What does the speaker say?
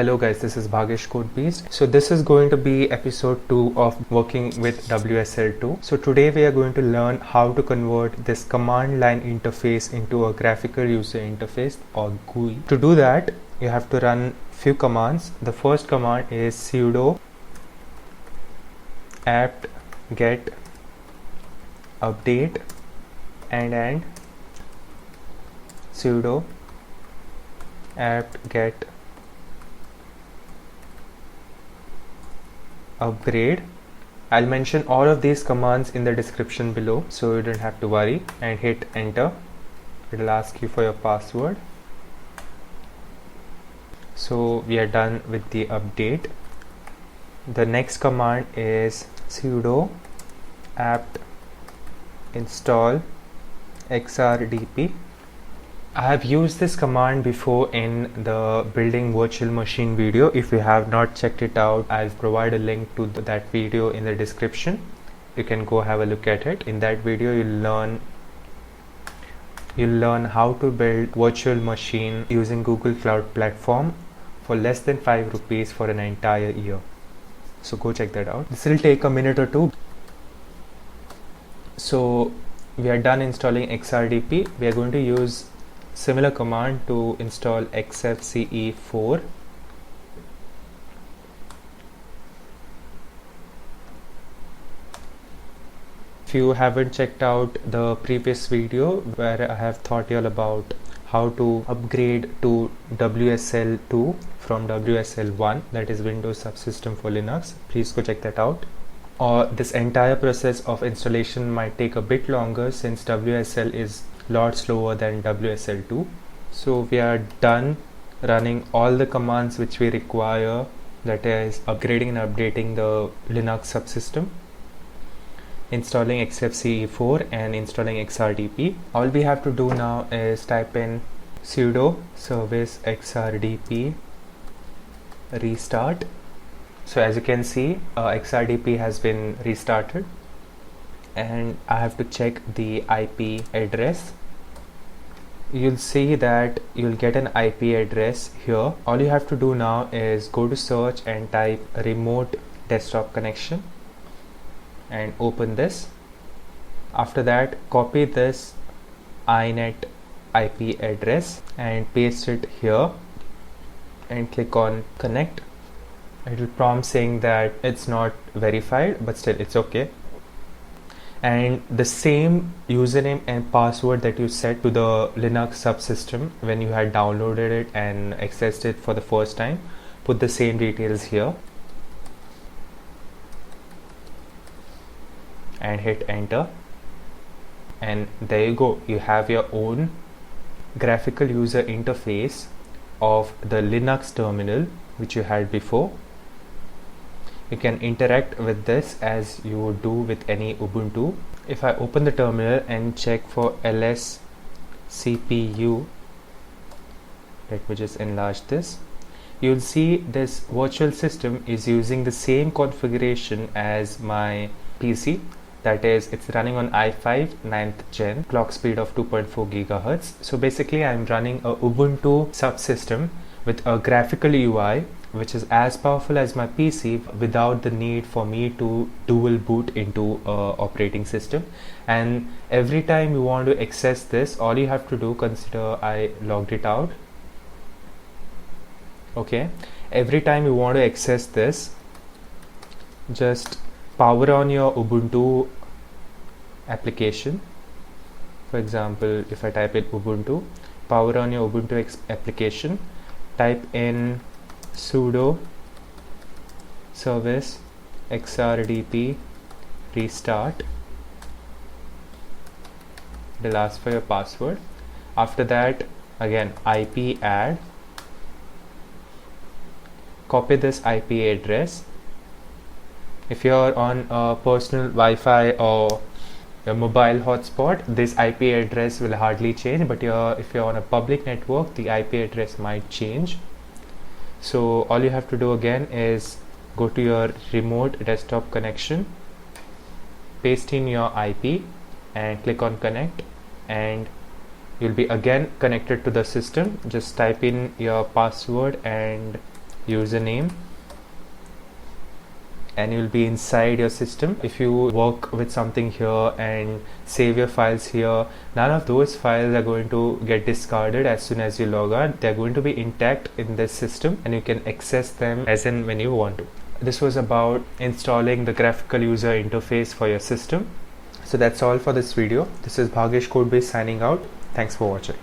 Hello guys, this is Bhagesh Codebeast. So this is going to be episode 2 of working with WSL2. So today we are going to learn how to convert this command line interface into a graphical user interface or GUI. To do that, you have to run few commands. The first command is sudo apt get update and sudo apt get upgrade. I'll mention all of these commands in the description below, so you don't have to worry, and hit enter. It'll ask you for your password. So we are done with the update. The next command is sudo apt install xrdp. I have used this command before in the building virtual machine video. If you have not checked it out, I'll provide a link to that video in the description. You can go have a look at it. In that video you'll learn how to build virtual machine using Google Cloud Platform for less than 5 rupees for an entire year. So go check that out. This will take a minute or two. So we are done installing XRDP. We are going to use similar command to install XFCE4. If you haven't checked out the previous video where I have taught you all about how to upgrade to WSL2 from WSL1, that is Windows Subsystem for Linux, please go check that out. Or this entire process of installation might take a bit longer since WSL is lot slower than WSL2. So we are done running all the commands which we require, that is upgrading and updating the Linux subsystem, installing XFCE4 and installing XRDP. All we have to do now is type in sudo service xrdp restart. So as you can see, XRDP has been restarted, and I have to check the IP address. You'll see that you'll get an IP address here. All you have to do now is go to search and type remote desktop connection and open this. After that, copy this inet IP address and paste it here and click on connect. It will prompt saying that it's not verified, but still it's okay. And the same username and password that you set to the Linux subsystem when you had downloaded it and accessed it for the first time, put the same details here and hit enter, and there you go. You have your own graphical user interface of the Linux terminal which you had before. You can interact with this as you would do with any Ubuntu. If I open the terminal and check for ls cpu, let me just enlarge this, you'll see this virtual system is using the same configuration as my PC. That is, it's running on i5 9th gen, clock speed of 2.4 GHz. So basically I'm running a Ubuntu subsystem with a graphical UI which is as powerful as my PC without the need for me to dual boot into operating system. And every time you want to access this, all you have to do, consider I logged it out. Okay, every time you want to access this, just power on your Ubuntu application. For example, if I type in Ubuntu, power on your Ubuntu application, type in sudo service xrdp restart. It'll ask for your password. After that, again IP add, copy this IP address. If you're on a personal Wi-Fi or a mobile hotspot, this IP address will hardly change, but if you're on a public network, the IP address might change. So all you have to do again is go to your remote desktop connection, paste in your IP and click on connect, and you'll be again connected to the system. Just type in your password and username, and you'll be inside your system. If you work with something here and save your files here, none of those files are going to get discarded as soon as you log on. They're going to be intact in this system and you can access them as and when you want to. This was about installing the graphical user interface for your system. So that's all for this video. This is Bhagesh Codebase signing out. Thanks for watching.